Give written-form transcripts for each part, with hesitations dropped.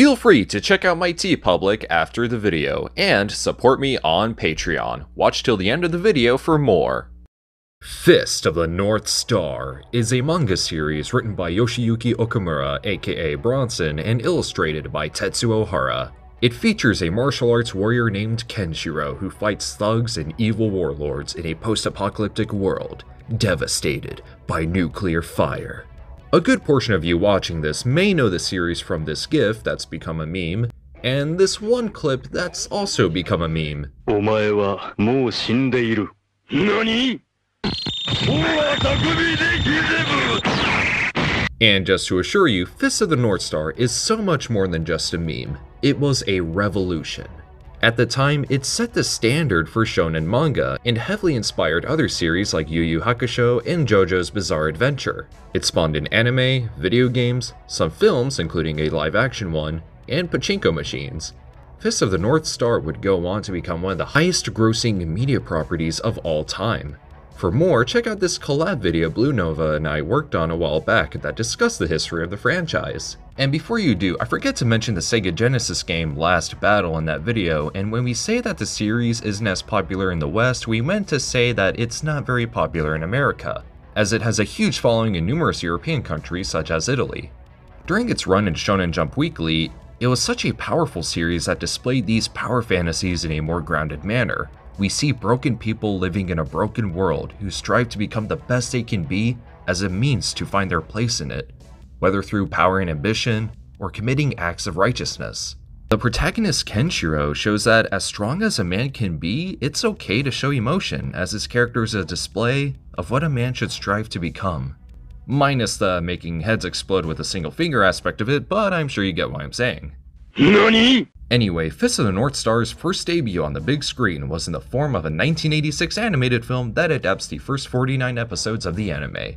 Feel free to check out my TeePublic after the video, and support me on Patreon. Watch till the end of the video for more. Fist of the North Star is a manga series written by Yoshiyuki Okamura, aka Bronson, and illustrated by Tetsuo Hara. It features a martial arts warrior named Kenshiro who fights thugs and evil warlords in a post-apocalyptic world, devastated by nuclear fire. A good portion of you watching this may know the series from this GIF that's become a meme, and this one clip that's also become a meme. And just to assure you, Fist of the North Star is so much more than just a meme. It was a revolution. At the time, it set the standard for shonen manga and heavily inspired other series like Yu Yu Hakusho and JoJo's Bizarre Adventure. It spawned an anime, video games, some films including a live-action one, and pachinko machines. Fist of the North Star would go on to become one of the highest-grossing media properties of all time. For more, check out this collab video Blue Nova and I worked on a while back that discussed the history of the franchise. And before you do, I forget to mention the Sega Genesis game Last Battle in that video, and when we say that the series isn't as popular in the West, we meant to say that it's not very popular in America, as it has a huge following in numerous European countries such as Italy. During its run in Shonen Jump Weekly, it was such a powerful series that displayed these power fantasies in a more grounded manner. We see broken people living in a broken world who strive to become the best they can be as a means to find their place in it, whether through power and ambition or committing acts of righteousness. The protagonist Kenshiro shows that as strong as a man can be, it's okay to show emotion, as his character is a display of what a man should strive to become. Minus the making heads explode with a single finger aspect of it, but I'm sure you get what I'm saying. NANI? Anyway, Fist of the North Star's first debut on the big screen was in the form of a 1986 animated film that adapts the first 49 episodes of the anime.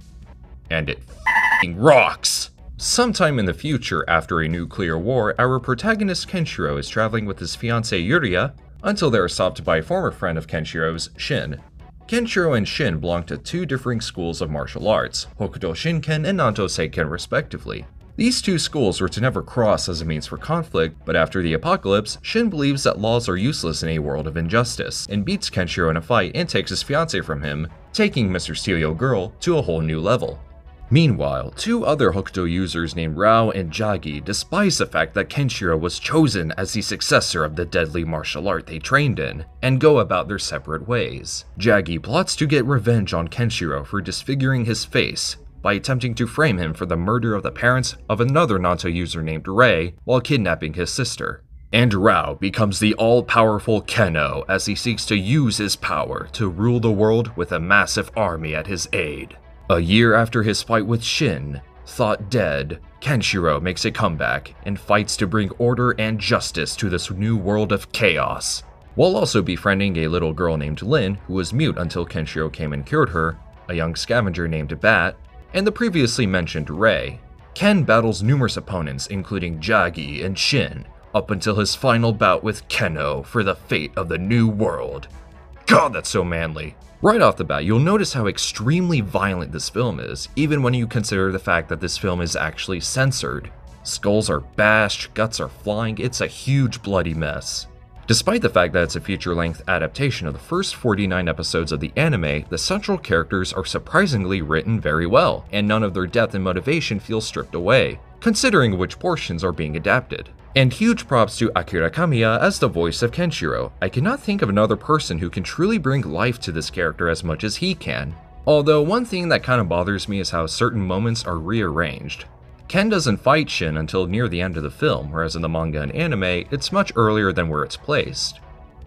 And it f***ing rocks! Sometime in the future, after a nuclear war, our protagonist Kenshiro is traveling with his fiancée Yuria until they are stopped by a former friend of Kenshiro's, Shin. Kenshiro and Shin belong to two differing schools of martial arts, Hokuto Shinken and Nanto Seiken respectively. These two schools were to never cross as a means for conflict, but after the apocalypse, Shin believes that laws are useless in a world of injustice, and beats Kenshiro in a fight and takes his fiancée from him, taking Mr. Steelio Girl to a whole new level. Meanwhile, two other Hokuto users named Rao and Jagi despise the fact that Kenshiro was chosen as the successor of the deadly martial art they trained in, and go about their separate ways. Jagi plots to get revenge on Kenshiro for disfiguring his face, by attempting to frame him for the murder of the parents of another Nanto user named Rei while kidnapping his sister. And Rao becomes the all-powerful Keno as he seeks to use his power to rule the world with a massive army at his aid. A year after his fight with Shin, thought dead, Kenshiro makes a comeback and fights to bring order and justice to this new world of chaos, while also befriending a little girl named Lin who was mute until Kenshiro came and cured her, a young scavenger named Bat, and the previously mentioned Rei. Ken battles numerous opponents including Jagi and Shin, up until his final bout with Keno for the fate of the new world. God, that's so manly. Right off the bat, you'll notice how extremely violent this film is, even when you consider the fact that this film is actually censored. Skulls are bashed, guts are flying, it's a huge bloody mess. Despite the fact that it's a feature-length adaptation of the first 49 episodes of the anime, the central characters are surprisingly written very well, and none of their depth and motivation feels stripped away, considering which portions are being adapted. And huge props to Akira Kamiya as the voice of Kenshiro. I cannot think of another person who can truly bring life to this character as much as he can. Although one thing that kind of bothers me is how certain moments are rearranged. Ken doesn't fight Shin until near the end of the film, whereas in the manga and anime, it's much earlier than where it's placed.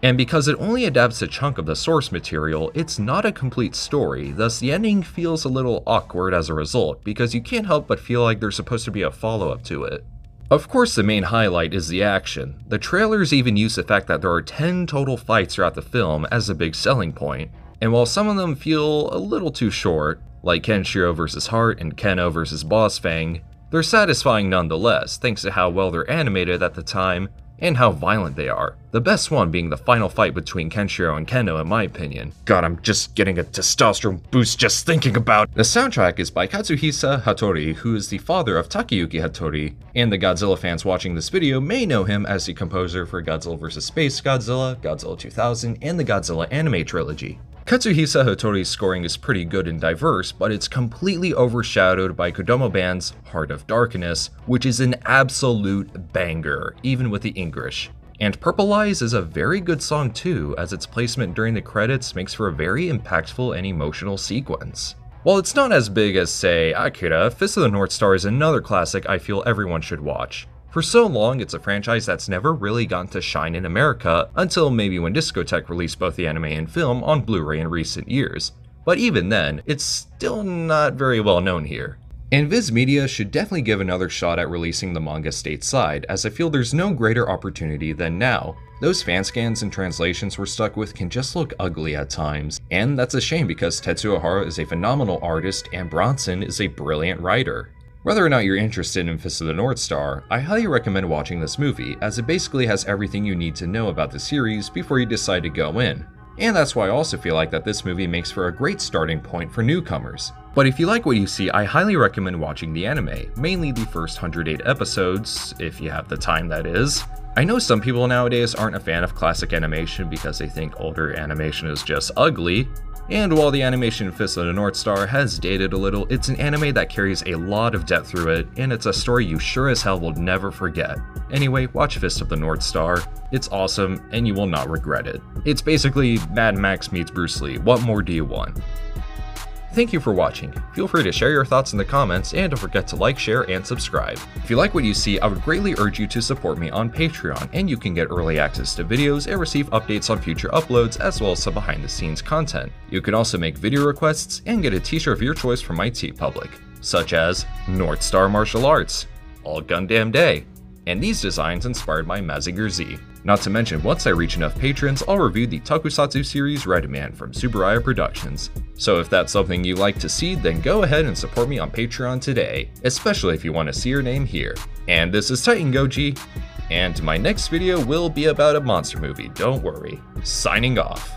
And because it only adapts a chunk of the source material, it's not a complete story, thus the ending feels a little awkward as a result, because you can't help but feel like there's supposed to be a follow-up to it. Of course, the main highlight is the action. The trailers even use the fact that there are 10 total fights throughout the film as a big selling point, and while some of them feel a little too short, like Kenshiro vs. Heart and Keno vs. Boss Fang, they're satisfying nonetheless, thanks to how well they're animated at the time, and how violent they are, the best one being the final fight between Kenshiro and Keno in my opinion. God, I'm just getting a testosterone boost just thinking about it. The soundtrack is by Katsuhisa Hattori, who is the father of Takayuki Hattori, and the Godzilla fans watching this video may know him as the composer for Godzilla vs. Space Godzilla, Godzilla 2000, and the Godzilla anime trilogy. Katsuhisa Hattori's scoring is pretty good and diverse, but it's completely overshadowed by Kodomo Band's Heart of Darkness, which is an absolute banger, even with the English. And Purple Eyes is a very good song too, as its placement during the credits makes for a very impactful and emotional sequence. While it's not as big as, say, Akira, Fist of the North Star is another classic I feel everyone should watch. For so long, it's a franchise that's never really gotten to shine in America until maybe when Discotek released both the anime and film on Blu-ray in recent years. But even then, it's still not very well known here. And Viz Media should definitely give another shot at releasing the manga stateside, as I feel there's no greater opportunity than now. Those fan scans and translations we're stuck with can just look ugly at times, and that's a shame because Tetsuo Hara is a phenomenal artist and Bronson is a brilliant writer. Whether or not you're interested in Fist of the North Star, I highly recommend watching this movie, as it basically has everything you need to know about the series before you decide to go in. And that's why I also feel like that this movie makes for a great starting point for newcomers. But if you like what you see, I highly recommend watching the anime, mainly the first 108 episodes, if you have the time that is. I know some people nowadays aren't a fan of classic animation because they think older animation is just ugly, and while the animation Fist of the North Star has dated a little, it's an anime that carries a lot of depth through it, and it's a story you sure as hell will never forget. Anyway, watch Fist of the North Star. It's awesome, and you will not regret it. It's basically Mad Max meets Bruce Lee. What more do you want? Thank you for watching. Feel free to share your thoughts in the comments, and don't forget to like, share, and subscribe. If you like what you see, I would greatly urge you to support me on Patreon, and you can get early access to videos and receive updates on future uploads, as well as some behind-the-scenes content. You can also make video requests and get a t-shirt of your choice from my TeePublic, such as North Star Martial Arts, All Gundam Day, and these designs inspired by Mazinger Z. Not to mention, once I reach enough patrons, I'll review the Tokusatsu series Red Man from Tsuburaya Productions. So if that's something you like to see, then go ahead and support me on Patreon today, especially if you want to see your name here. And this is TitanGoji, and my next video will be about a monster movie, don't worry. Signing off.